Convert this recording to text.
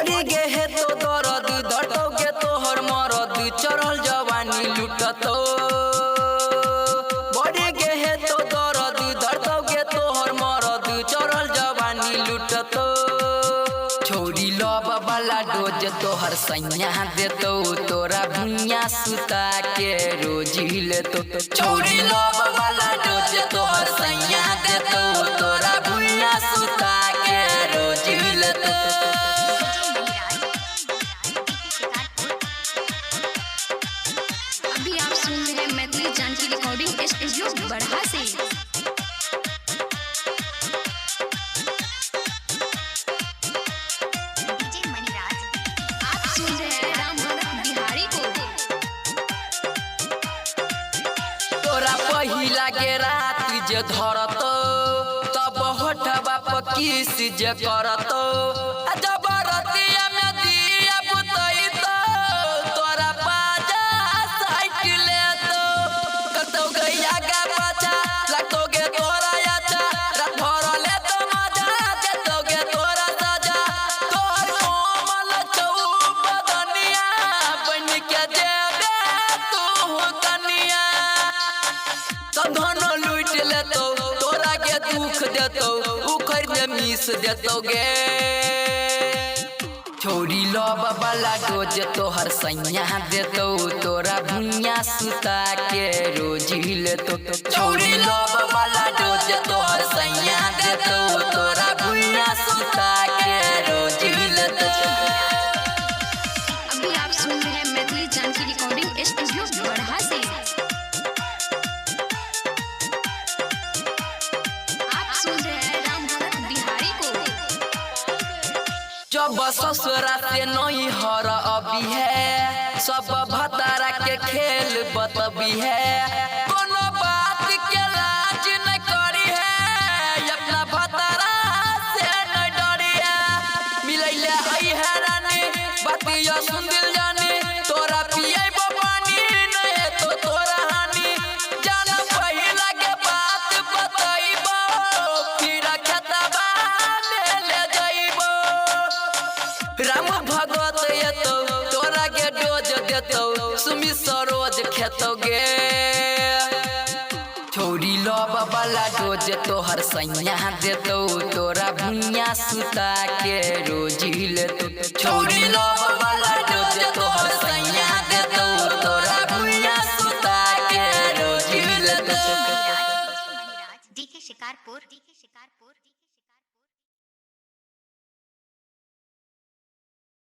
बढ़ी गे है तो दर्द धड़कोगे तोहर मरद चढ़ल जवानी लुटतो बढ़ी गे है तो दर्द धड़कोगे तोहर मरद चढ़ल जवानी लुटतो छोड़ी लब वाला डोज तोहर सैया देतो तोरा भुइया सुता के रोज लेतो छोड़ी लब वाला डोज तोहर सैया देतो तोरा भुइया सुता के रोज लेतो। अभी आप सुन रहे हैं मैथिली जानकी रिकॉर्डिंग स्टूडियो बढ़ा से। आप सुन रहे हैं राम भरत बिहारी को। तोरा पहिला के रात जे धरतो तब होठबा पर किस जे करतो जबरतिया में दिया बुतैतो तोरा पाजा साइकिल तो कतो गैया गा पाछा लगतोगे तोरा याचा रात भर ले तो मजा देतोगे तोरा सजा तोर कोमल चौब दुनिया बन के जेबे तू कनिया धन लूट लेतो तोरा के दुख देतो उखड़ में मिस देतो गे छोड़ी लब वाला डोज तोहर सैया देतो तोरा भुइया सुता के रोज लेतो छोड़ी लब वाला डोज तोहर सैया देतो तोरा भुइया सुता के रोज लेतो। अभी आप सुन रहे हैं मैथिली जानकी रिकॉर्डिंग स्टूडियो बढ़ा से। आप सुन रहे हैं राम भरत बिहारी को। जब ससुरा से नहीं हर अभी है सब भतारा के खेल बतबी है कोनो बात के लाज न करी है अपना भतारा से न डरी है मिलैले आई है रानी बतिया सुन दिल जानी तोरा पिएबो पानी नहीं तो तोरा हानि जान पहिला के बात बतैबो फिर खेतबा में ले जइबो राम भगत येतो तोरा के डोज देतो सुमी सरोज खेतो गे छोड़ी लब वाला डोज तोहर सैया देतो तोरा भुइया सुता के रोज लेतो छोड़ी लब वाला डोज तोहर सैया देतो तोरा भुइया सुता के रोज लेतो। डीके शिकारपुर